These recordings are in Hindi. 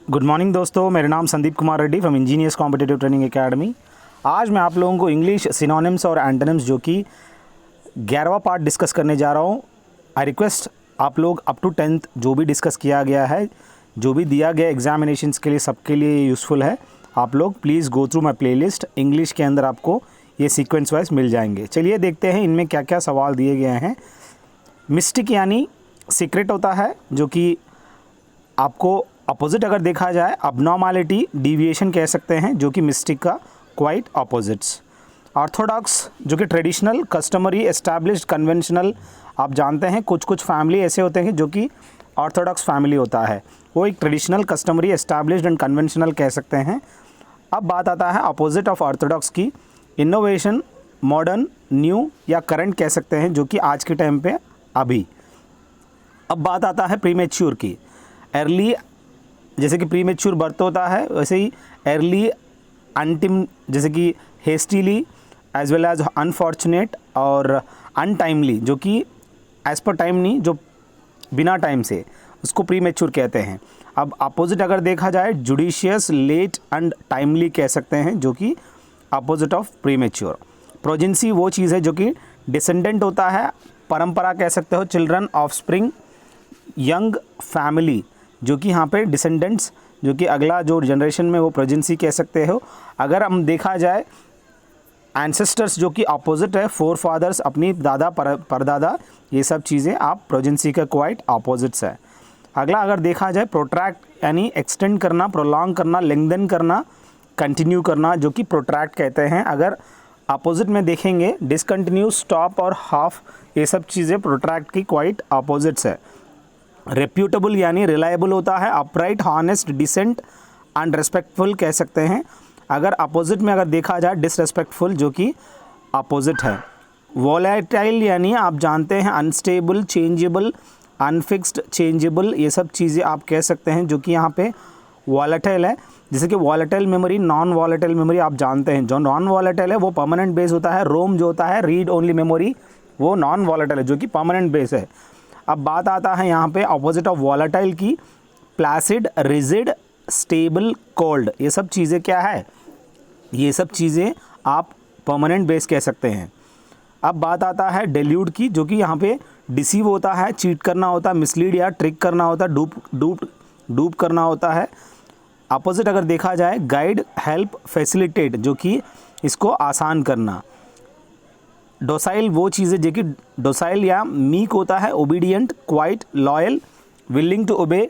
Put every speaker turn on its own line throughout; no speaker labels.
गुड मॉर्निंग दोस्तों, मेरा नाम Sandeep Kumar Reddy from engineers competitive training academy. आज मैं आप लोगों को इंग्लिश सिनोनिम्स और एंटोनिम्स जो कि 11वां पार्ट डिस्कस करने जा रहा हूँ। आई रिक्वेस्ट आप लोग अप टू 10th जो भी डिस्कस किया गया है, जो भी दिया गया एग्जामिनेशंस के लिए, सबके लिए यूज़फुल है। आप लोग please go through my playlist. English के अंदर आपको ये सीक्वेंस वाइज मिल जाएंगे। चलिए देखते हैं इनमें क्या क्या सवाल दिए गए हैं। मिस्टेक यानी सीक्रेट होता है, जो कि आपको अपोजिट अगर देखा जाए अबनॉर्मलिटी, डिविएशन कह सकते हैं, जो कि मिस्टेक का क्वाइट अपोजिट्स। ऑर्थोडॉक्स जो कि ट्रेडिशनल, कस्टमरी, एस्टैब्लिश्ड, कन्वेंशनल। आप जानते हैं कुछ कुछ फैमिली ऐसे होते हैं जो कि ऑर्थोडॉक्स फैमिली होता है, वो एक traditional, customary, established and conventional कह सकते हैं। अब बात आता है अपोजिट ऑफ ऑर्थोडॉक्स की, इनोवेशन, मॉडर्न, न्यू या करंट कह सकते हैं, जो कि आज के टाइम पे अभी। अब बात आता है प्रीमेच्योर की। अर्ली जैसे कि प्रीमेच्योर बर्थ होता है, वैसे ही अर्ली, अंटिम जैसे कि हेस्टीली, एज वेल एज अनफॉर्चुनेट और अनटाइमली, जो कि एज पर टाइम नहीं, जो बिना टाइम से, उसको प्रीमेच्योर कहते हैं। अब अपोजिट अगर देखा जाए जुडिशियस, लेट एंड टाइमली कह सकते हैं, जो कि अपोजिट ऑफ प्रीमेच्योर। प्रोजेंसी वो चीज़ है जो कि डिसेंडेंट होता है, परंपरा कह सकते हो, चिल्ड्रन, ऑफस्प्रिंग, यंग, फैमिली, जो कि यहाँ पे डिसेंडेंट्स, जो कि अगला जो जनरेशन में, वो प्रोजेंसी कह सकते हो। अगर हम देखा जाए एंसेस्टर्स, जो कि अपोजिट है, फोर फादर्स, अपनी दादा, परदादा, ये सब चीज़ें आप प्रोजेंसी का क्वाइट अपोजिट्स है। अगला अगर देखा जाए प्रोट्रैक्ट यानी एक्सटेंड करना, प्रोलॉन्ग करना, लेंथन करना, कंटिन्यू करना, जो कि प्रोट्रैक्ट कहते हैं। अगर अपोजिट में देखेंगे डिसकंटिन्यू, स्टॉप और हाफ, ये सब चीज़ें प्रोट्रैक्ट की क्वाइट अपोजिट्स है। रेप्यूटेबल यानी रिलायबल होता है, upright, honest, decent and respectful कह सकते हैं। अगर अपोजिट में अगर देखा जाए डिसरेस्पेक्टफुल, जो कि अपोजिट है। वोलेटाइल यानी आप जानते हैं अनस्टेबल, चेंजेबल, अनफिक्स्ड, चेंजेबल, ये सब चीज़ें आप कह सकते हैं, जो कि यहाँ पे वॉलेटाइल है। जैसे कि volatile memory, non volatile memory आप जानते हैं। जो नॉन वॉलेटाइल है वो परमानेंट बेस होता है। रोम जो होता है रीड ओनली मेमोरी, वो नॉन वॉलेटाइल है, जो कि परमानेंट बेस है। अब बात आता है यहाँ पे अपोजिट ऑफ वॉलेटाइल की, प्लासिड, रिजिड, स्टेबल, कोल्ड। ये सब चीज़ें क्या है, ये सब चीज़ें आप परमानेंट बेस कह सकते हैं। अब बात आता है डेल्यूड की, जो कि यहाँ पे डिसीव होता है, चीट करना होता है, मिसलीड या ट्रिक करना होता है, डूप करना होता है। अपोजिट अगर देखा जाए गाइड, हेल्प, फैसिलिटेट, जो कि इसको आसान करना। डोसाइल वो चीज़ें जो कि डोसाइल या मीक होता है, obedient, quiet, loyal, willing to obey,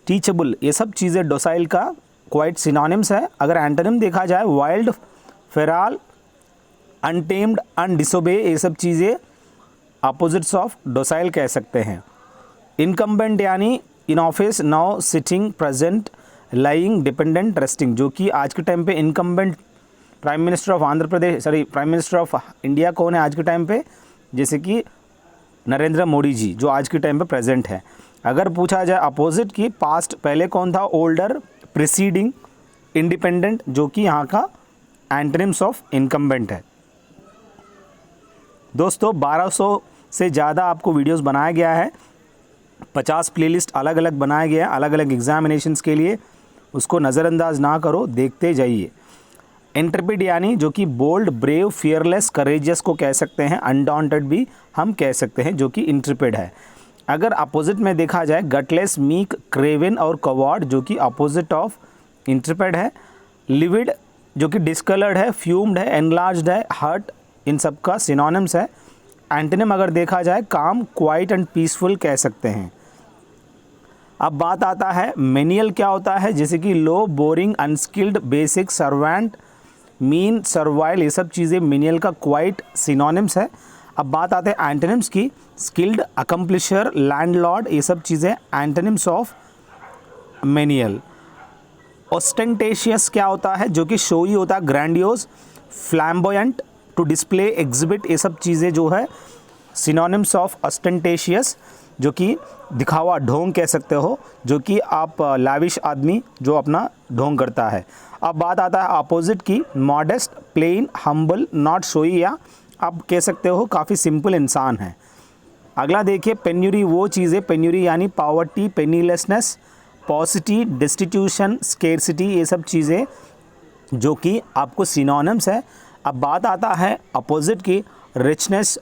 teachable, ये सब चीज़ें डोसाइल का क्वाइट सिनोनिम्स है। अगर एंटोनिम देखा जाए वाइल्ड, फेराल, अनटेम्ड, अनडिसोबे, ये सब चीज़ें अपोजिट्स ऑफ डोसाइल कह सकते हैं। इनकम्बेंट यानी in office, now, sitting, present, lying, dependent, resting, जो कि आज के टाइम पे incumbent prime minister of Andhra Pradesh, prime minister of India कौन है आज के टाइम पे, जैसे कि नरेंद्र मोदी जी, जो आज के टाइम पे प्रेजेंट है। अगर पूछा जाए अपोजिट की, पास्ट पहले कौन था, ओल्डर, प्रिसीडिंग, इंडिपेंडेंट, जो कि यहाँ का एंटोनिम्स ऑफ इनकम्बेंट है। दोस्तों 1200 से ज़्यादा आपको वीडियोस बनाया गया है, 50 प्लेलिस्ट अलग अलग बनाया गया है अलग अलग एग्जामिनेशंस के लिए। उसको नज़रअंदाज ना करो, देखते जाइए। इंट्रपिड यानी जो कि बोल्ड, ब्रेव, फियरलेस, करेजियस को कह सकते हैं। अनडॉन्टेड भी हम कह सकते हैं, जो कि इंट्रपिड है। अगर अपोजिट में देखा जाए गटलेस, मीक, क्रेवन और कवर्ड, जो कि अपोजिट ऑफ इंट्रपिड है। लिविड जो कि डिस्कलर्ड है, फ्यूम्ड है, एनलार्ज्ड है, हर्ट, इन सब का सिनोनिम्स है। एंटोनिम अगर देखा जाए काम, क्वाइट एंड पीसफुल कह सकते हैं। अब बात आता है मेनियल क्या होता है, जैसे कि low, boring, unskilled, basic, servant, mean, servile, ये सब चीज़ें मेनियल का क्वाइट सिनोनिम्स है। अब बात आते हैं एंटोनिम्स की, स्किल्ड, अकम्प्लिशर, लैंडलॉर्ड, ये सब चीज़ें एंटोनिम्स ऑफ मेनियल। ऑस्टेंटेशियस क्या होता है, जो कि शोई होता है, ग्रैंडियोस, फ्लैम्बोयंट, टू डिस्प्ले, एग्जिबिट, ये सब चीज़ें जो है सिनोनिम्स ऑफ ऑस्टेंटेशियस, जो कि दिखावा, ढोंग कह सकते हो, जो कि आप लाविश आदमी जो अपना ढोंग करता है। अब बात आता है अपोजिट की, modest, plain, humble, not showy, या आप कह सकते हो काफ़ी सिंपल इंसान है। अगला देखिए पेन्यूरी वो चीज़ें, पेन्यूरी यानी पॉवर्टी, पेनीलेसनेस, पॉसिटी, डिस्टिट्यूशन, स्केर्सिटी, ये सब चीज़ें जो कि आपको सिनोनिम्स है। अब बात आता है अपोजिट की, richness,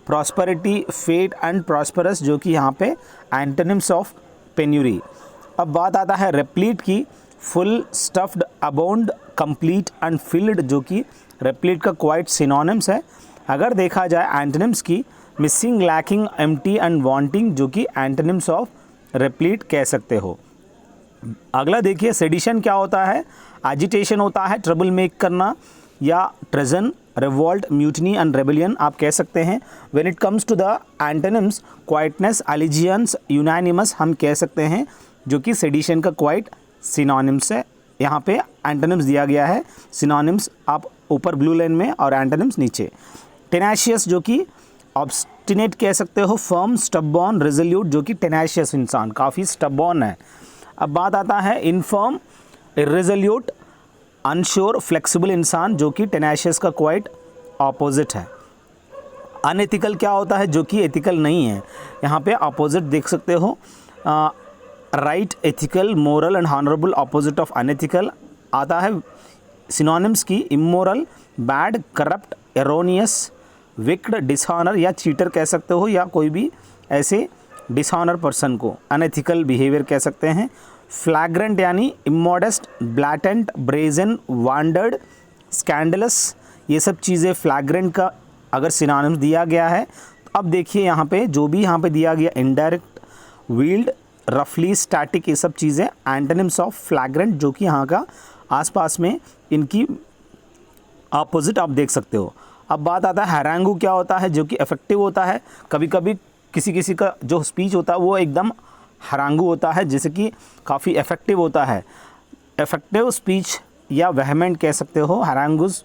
prosperity, fat and prosperous, जो कि यहाँ पे एंटोनिम्स ऑफ पेन्यूरी। अब बात आता है रेप्लीट की, full, stuffed, abound, complete and field, जो कि रेप्लीट का क्वाइट सिनोनिम्स है। अगर देखा जाए एंटोनिम्स की, missing, lacking, empty and wanting, जो कि एंटोनिम्स ऑफ रेप्लीट कह सकते हो। अगला देखिए, सेडिशन क्या होता है? एजिटेशन होता है, ट्रबल मेक करना, या treason, revolt, mutiny and rebellion आप कह सकते हैं। When it comes to the antonyms, quietness, allegiance, unanimous हम कह सकते हैं, जो कि सेडिशन का क्वाइट सिनोनिम्स है। यहाँ पे एंटोनिम्स दिया गया है, सिनोनिम्स आप ऊपर ब्लू लाइन में और एंटोनिम्स नीचे। टेनाशियस जो कि ऑब्स्टिनेट कह सकते हो, फर्म, स्टबॉर्न, रेजोल्यूट, जो कि टेनाशियस इंसान काफ़ी स्टबॉर्न है। अब बात आता है इनफर्म, इर्रेजोल्यूट, अनश्योर, फ्लेक्सिबल इंसान, जो कि टेनाशियस का क्वाइट ऑपोजिट है। अनएथिकल क्या होता है? जो कि एथिकल नहीं है। यहाँ पे ऑपोजिट देख सकते हो, right, ethical, moral and honourable, opposite of unethical आता है। सिनोनिम्स की, immoral, bad, corrupt, erroneous, wicked, dishonour या चीटर कह सकते हो, या कोई भी ऐसे डिसऑनर पर्सन को अनएथिकल बिहेवियर कह सकते हैं। फ्लैग्रेंट यानी immodest, blatant, brazen, wandered, scandalous, ये सब चीज़ें फ्लैग्रेंट का अगर सिनोनिम्स दिया गया है। अब देखिए यहाँ पे जो भी यहाँ पे दिया गया, इनडायरेक्ट, व्हील्ड, रफली, स्टैटिक, ये सब चीज़ें एंटोनिम्स ऑफ फ्लैग्रेंट, जो कि यहाँ का आसपास में इनकी अपोजिट आप देख सकते हो। अब बात आता है हैरांगू क्या होता है? जो कि इफेक्टिव होता है। कभी कभी किसी किसी का जो स्पीच होता है वो एकदम हैरांगू होता है, जैसे कि काफ़ी इफेक्टिव होता है। इफेक्टिव स्पीच या वेहमेंट कह सकते हो, हैरांगूज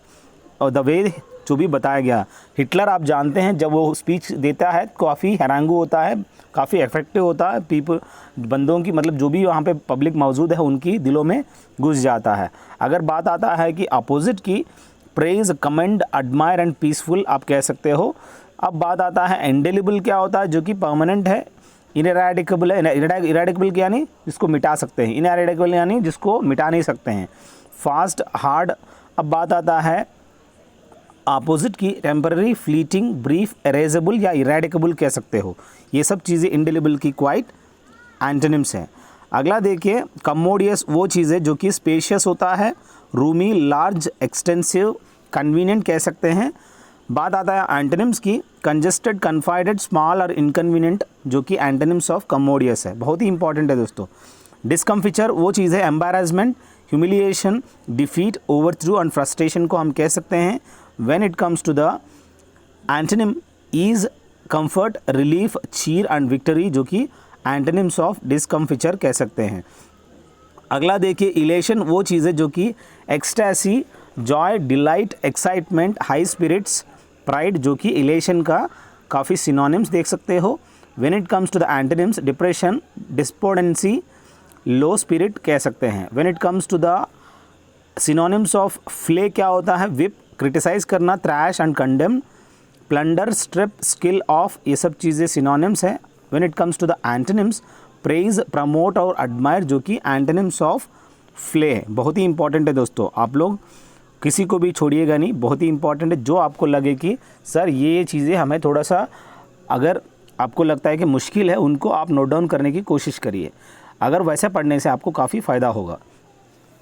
और द वे जो भी बताया गया। हिटलर आप जानते हैं जब वो स्पीच देता है काफ़ी हैरांगू होता है, काफ़ी इफेक्टिव होता है, पीपल बंदों की मतलब जो भी वहाँ पे पब्लिक मौजूद है उनकी दिलों में घुस जाता है। अगर बात आता है कि अपोजिट की, praise, commend, admire and peaceful आप कह सकते हो। अब बात आता है इंडेलिबल क्या होता है? जो कि परमानेंट है। इनएराडिकेबल है, इरेडिकेबल यानी जिसको मिटा सकते हैं, इनएराडिकेबल यानी जिसको मिटा नहीं सकते हैं। Fast, hard. अब बात आता है अपोजिट की, टेम्पररी, फ्लीटिंग, ब्रीफ, एरेजेबल या इरेडिकेबल कह सकते हो। ये सब चीज़ें इंडेलिबल की क्वाइट एंटोनिम्स हैं। अगला देखिए, कमोडियस वो चीज़ें जो कि स्पेशियस होता है, रूमी, लार्ज, एक्सटेंसिव, कन्वीनियंट कह सकते हैं। बात आता है एंटोनिम्स की, कंजेस्टेड, कन्फाइडेड, स्मॉल और इनकन्वीनियंट, जो कि एंटोनिम्स ऑफ कमोडियस है। बहुत ही इंपॉर्टेंट है दोस्तों। डिस्कम्फिचर वो चीज़ है, embarrassment, humiliation, defeat, overthrow and frustration को हम कह सकते हैं। When it comes to the antonym, ease, comfort, relief, cheer and victory, जो कि एंटोनिम्स ऑफ डिस्कम्फिचर कह सकते हैं। अगला देखिए, इलेशन वो चीज़ है जो कि ecstasy, joy, delight, excitement, high spirits, pride, जो कि इलेशन का काफ़ी सिनोनिम्स देख सकते हो। When it comes to the antonyms, depression, despondency, low spirit कह सकते हैं। When it comes to the synonyms of flay क्या होता है? विप, क्रिटिसाइज करना, thrash and condemn, plunder, strip, skin off, ये सब चीज़ें सिनोनिम्स है। When it comes to the antonyms, praise, promote और एडमायर, जो कि एंटोनिम्स ऑफ फ्ले है। बहुत ही इंपॉर्टेंट है दोस्तों, आप लोग किसी को भी छोड़िएगा नहीं, बहुत ही इंपॉर्टेंट है। जो आपको लगे कि सर ये चीज़ें हमें थोड़ा सा अगर आपको लगता है कि मुश्किल है, उनको आप नोट डाउन करने की कोशिश करिए। अगर वैसे पढ़ने से आपको काफ़ी फ़ायदा होगा।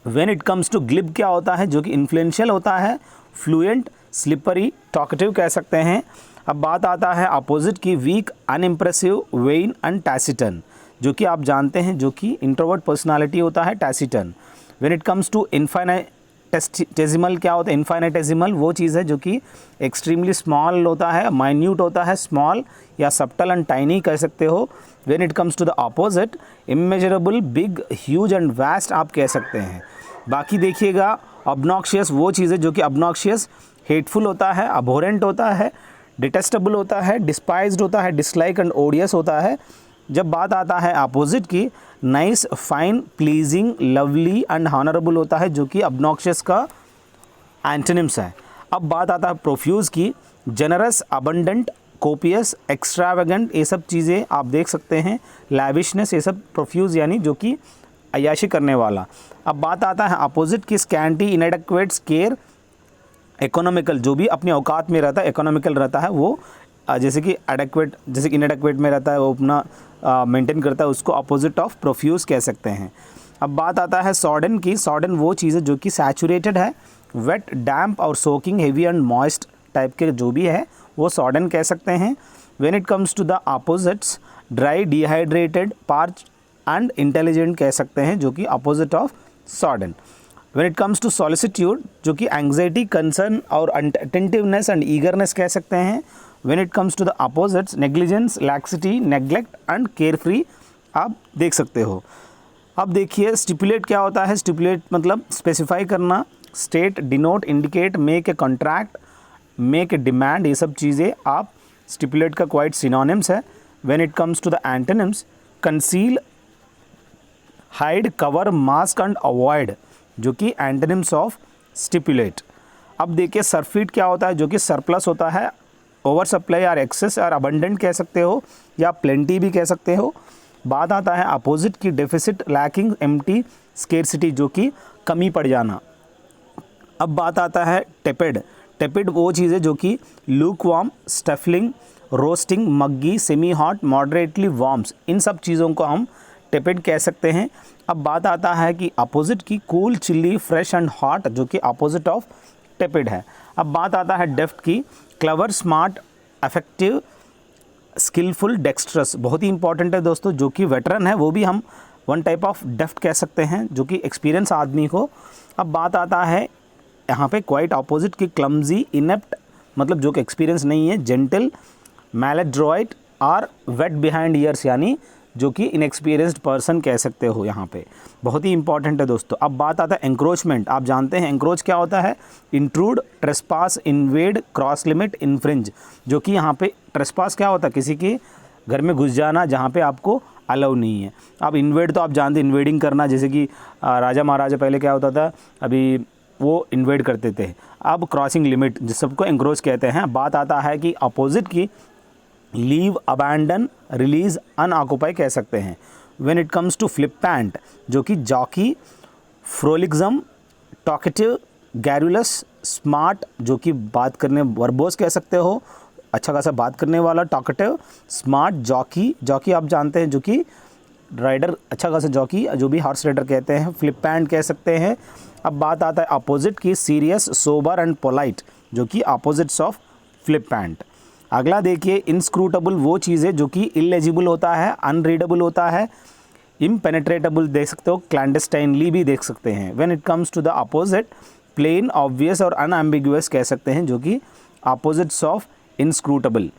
When it comes to glib क्या होता है? जो कि इन्फ्लुएंशियल होता है, फ्लुएंट, स्लिपरी, टॉकेटिव कह सकते हैं। अब बात आता है अपोजिट की, वीक, अनइम्प्रेसिव, वेइन एंड टैसिटन, जो कि आप जानते हैं जो कि इंट्रोवर्ट पर्सनालिटी होता है, टैसिटन। व्हेन इट कम्स टू इनफाइनेटेसिमल क्या होता है? इनफाइनेटेसिमल वो चीज़ है जो कि एक्सट्रीमली स्मॉल होता है, माइन्यूट होता है, स्मॉल या सब्टल एंड टाइनी कह सकते हो। When it comes to the opposite, immeasurable, big, huge and vast आप कह सकते हैं। बाकी देखिएगा, ऑब्नॉक्शियस वो चीज़ है जो कि ऑब्नॉक्शियस, हेटफुल होता है, अबोरेंट होता है, डिटेस्टेबल होता है, डिस्पाइज्ड होता है, डिसलाइक एंड ओडियस होता है। जब बात आता है अपोजिट की, nice, fine, pleasing, lovely and honourable होता है, जो कि ऑब्नॉक्शियस का एंटोनिम्स है। अब बात आता है प्रोफ्यूज की, जनरस, अबंडेंट, कोपियस, एक्स्ट्रावेगेंट, ये सब चीज़ें आप देख सकते हैं। लैविशनेस, ये सब प्रोफ्यूज यानी जो कि अय्याशी करने वाला। अब बात आता है अपोजिट की स्कैंटी, इनएडेक्वेट, स्केर, इकोनॉमिकल, जो भी अपनी औकात में रहता है, इकोनॉमिकल रहता है वो, जैसे कि एडेक्वेट, जैसे कि इनएडेक्वेट में रहता है वो अपना मेंटेन करता है, उसको अपोजिट ऑफ प्रोफ्यूज कह सकते हैं। अब बात आता है सॉर्डन की। सॉर्डन वो चीज़ है जो कि सैचुरेटेड है, वेट, डैम्प और soaking, heavy and moist type के जो भी है वो सॉर्डन कह सकते हैं। When it comes to the opposites, dry, dehydrated, parch and intelligent कह सकते हैं, जो कि opposite of sodden. When it comes to solicitude, जो कि एंग्जाइटी, कंसर्न और अटेंटिवनेस एंड ईगरनेस कह सकते हैं। When it comes to the opposites, negligence, laxity, neglect and care free आप देख सकते हो। अब देखिए स्टिपुलेट क्या होता है। स्टिपुलेट मतलब स्पेसिफाई करना, state, denote, indicate, make a contract, make a demand, ये सब चीज़ें आप स्टिपुलेट का क्वाइट सिनोनिम्स है। When it comes to the antonyms, conceal, hide, cover, mask and avoid, जो कि एंटोनिम्स ऑफ स्टिपुलेट। अब देखिए सरफीट क्या होता है, जो कि सरप्लस होता है, ओवर सप्लाई और एक्सेस और अबंडेंट कह सकते हो या प्लेंटी भी कह सकते हो। बात आता है अपोजिट की डेफिसिट, लैकिंग, एम्प्टी, स्केर्सिटी, जो कि कमी पड़ जाना। अब बात आता है टेपेड। टेपेड वो चीज़ है जो कि lukewarm, stifling, roasting, muggy, semi hot, moderately warms, इन सब चीज़ों को हम टेपेड कह सकते हैं। अब बात आता है कि अपोजिट की cool, chilli, fresh and hot, जो कि अपोजिट ऑफ टेपेड है। अब बात आता है डेफ्ट की, clever, smart, effective, skilful, dexterous, बहुत ही इंपॉर्टेंट है दोस्तों। जो कि वेटरन है वो भी हम वन टाइप ऑफ डेफ्ट कह सकते हैं, जो कि एक्सपीरियंस आदमी को। अब बात आता है यहाँ पे क्वाइट अपोजिट की, क्लमजी, इनेप्ट, मतलब जो कि एक्सपीरियंस नहीं है, जेंटल, मैलेड्रॉइट और वेट बिहाइंड ईयर्स, यानी जो कि इनएक्सपीरियंस्ड पर्सन कह सकते हो यहाँ पे, बहुत ही इंपॉर्टेंट है दोस्तों। अब बात आता है एंक्रोचमेंट। आप जानते हैं एंक्रोच क्या होता है, intrude, trespass, invade, cross limit, infringe, जो कि यहाँ पे ट्रेसपास क्या होता है, किसी के घर में घुस जाना जहाँ पे आपको अलाउ नहीं है। अब इन्वेड तो आप जानते हैं, इन्वेडिंग करना, जैसे कि राजा महाराजा पहले क्या होता था, अभी वो इन्वेड करते थे। अब क्रॉसिंग लिमिट, जिस सबको एंक्रोच कहते हैं। बात आता है कि अपोजिट की लीव, अबैंडन, रिलीज, अनऑक्युपाई कह सकते हैं। When it comes to flippant, जो कि jokey, frolicsome, talkative, garrulous, smart, जो कि बात करने, वर्बोस कह सकते हो, अच्छा खासा बात करने वाला, टॉकेटिव, स्मार्ट, जॉकी, जॉकी आप जानते हैं जो कि राइडर, अच्छा खासा जॉकी, जो भी हॉर्स राइडर कहते हैं, फ्लिपेंट कह सकते हैं। अब बात आता है अपोजिट की, सीरियस, सोबर एंड पोलाइट, जो कि अपोजिट्स ऑफ फ्लिपेंट। अगला देखिए इनस्क्रूटेबल, वो चीज़ है जो कि इलेजिबल होता है, अनरीडेबल होता है, इम्पेनेट्रेटेबल देख सकते हो, क्लैंडस्टाइनली भी देख सकते हैं। When it comes to the opposite, plain, obvious और अनएम्बिगुअस कह सकते हैं, जो कि अपोजिट्स ऑफ इनस्क्रूटेबल।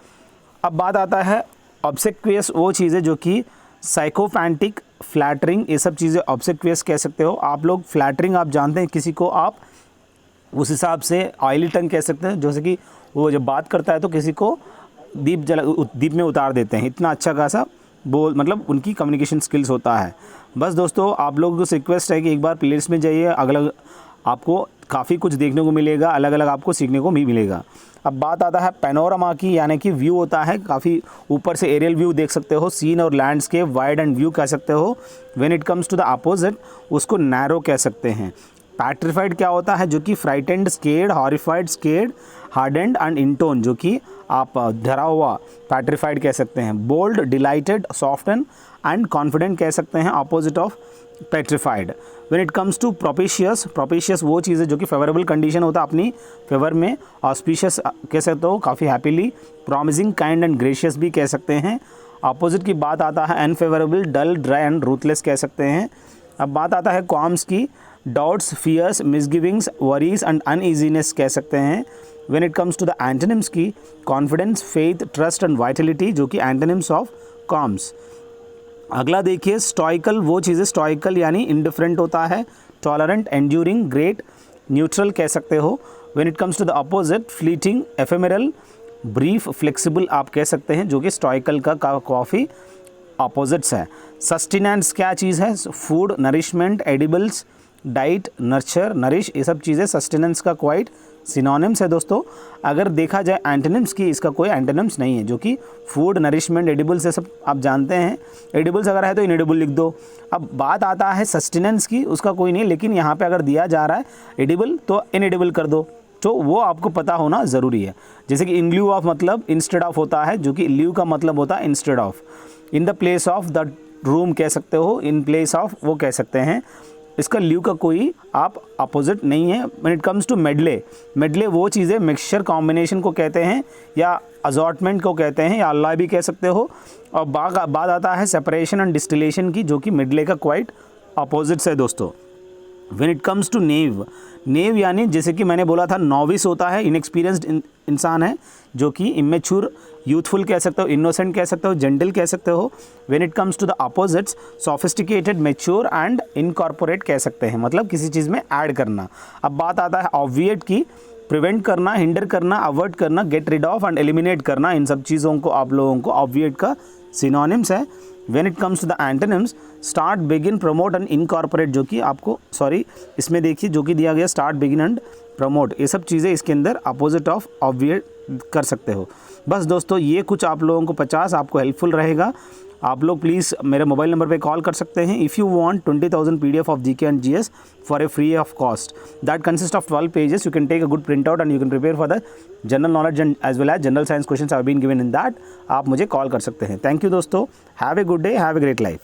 अब बात आता है ऑब्सेक्वियस, वो चीज़ है जो कि साइकोफैंटिक, फ्लैटरिंग, ये सब चीज़ें ऑब्सेक्वियस कह सकते हो आप लोग। फ्लैटरिंग आप जानते हैं, किसी को आप उस हिसाब से ऑयली टंग कह सकते हैं, जैसे कि वो जब बात करता है तो किसी को दीप में उतार देते हैं, इतना अच्छा खासा बोल, मतलब उनकी कम्युनिकेशन स्किल्स होता है। बस दोस्तों आप लोगों से रिक्वेस्ट है कि एक बार प्लेलिस्ट में जाइए, अलग आपको काफ़ी कुछ देखने को मिलेगा, अलग अलग आपको सीखने को भी मिलेगा। अब बात आता है पैनोरामा की, यानी कि व्यू होता है, काफ़ी ऊपर से एरियल व्यू देख सकते हो, सीन और लैंडस्केप, वाइड एंड व्यू कह सकते हो। When it comes to the opposite, उसको नैरो कह सकते हैं। पैट्रिफाइड क्या होता है, जो कि frightened, scared, horrified, scared, hardened and intone, जो कि आप धरा हुआ पैट्रिफाइड कह सकते हैं। Bold, delighted, soften and confident कह सकते हैं, opposite of petrified. When it comes to propitious, propitious वो चीज़ है जो कि फेवरेबल कंडीशन होता है अपनी फेवर में, ऑस्पिशियस कह सकते हो, काफ़ी happily, promising, kind and gracious भी कह सकते हैं। अपोजिट की बात आता है unfavourable, dull, dry and ruthless कह सकते हैं। अब बात आता है क्वाम्स की, doubts, fears, misgivings, worries and uneasiness कह सकते हैं। When it comes to the antonyms की, confidence, faith, trust and vitality, जो कि एंटोनिम्स ऑफ क्वाम्स। अगला देखिए स्टॉइकल, वो चीज़ें स्टॉइकल यानी इंडिफरेंट होता है, टॉलरेंट, एंड्यूरिंग, ग्रेट, न्यूट्रल कह सकते हो। When it comes to the opposite, fleeting, ephemeral, brief, flexible आप कह सकते हैं, जो कि स्टॉइकल का काफ़ी अपोजिट्स है। सस्टेनेंस क्या चीज़ है, food, nourishment, edibles, diet, nurture, nourish, ये सब चीज़ें सस्टेनेंस का क्वाइट सिनोनिम्स है दोस्तों। अगर देखा जाए एंटोनिम्स की, इसका कोई एंटोनिम्स नहीं है, जो कि फूड, नरिशमेंट, एडिबल्स, ये सब आप जानते हैं। एडिबल्स अगर है तो इनएडिबल लिख दो। अब बात आता है सस्टेनेंस की, उसका कोई नहीं, लेकिन यहाँ पे अगर दिया जा रहा है एडिबल तो इनएडिबल कर दो, तो वो आपको पता होना ज़रूरी है। जैसे कि इन ल्यू ऑफ मतलब इंस्टेड ऑफ होता है, जो कि ल्यू का मतलब होता है instead of. In the place of the room कह सकते हो, इन प्लेस ऑफ वो कह सकते हैं। इसका ल्यू का कोई आप अपोजिट नहीं है। When it comes to medley, medley वो चीज़ें मिक्सचर कॉम्बिनेशन को कहते हैं, या अजॉर्टमेंट को कहते हैं, या अल्लाह भी कह सकते हो। और बात आता है सेपरेशन एंड डिस्टिलेशन की, जो कि मेडले का क्वाइट अपोजिट्स है दोस्तों। व्हेन इट कम्स टू नेव, नेव यानी जैसे कि मैंने बोला था नॉविस होता है, इनएक्सपीरियंस्ड इंसान है, जो कि इमेच्योर, यूथफुल कह सकते हो, इनोसेंट कह सकते हो, जेंटल कह सकते हो। When it comes to the opposites, sophisticated, mature and incorporate कह सकते हैं, मतलब किसी चीज़ में ऐड करना। अब बात आता है ऑब्विएट की, प्रिवेंट करना, हिंडर करना, अवॉइड करना, get rid of and eliminate करना। इन सब चीज़ों को आप लोगों को ऑब्विएट का सिनोनिम्स है। When it comes to the antonyms, start, begin, promote and incorporate, जो कि आपको इसमें देखिए जो कि दिया गया स्टार्ट, बिगिन एंड प्रमोट, ये सब चीज़ें इसके अंदर अपोजिट ऑफ ऑब्विएट कर सकते हो। बस दोस्तों ये कुछ आप लोगों को 50 आपको हेल्पफुल रहेगा। आप लोग प्लीज़ मेरे मोबाइल नंबर पे कॉल कर सकते हैं। If you want 20,000 PDF of GK and GS for a free of cost that consist of 12 pages, you can take a good print out and you can prepare for the general knowledge and as well as general science questions have been given in that. आप मुझे कॉल कर सकते हैं। थैंक यू दोस्तों, have a good day, have a great life.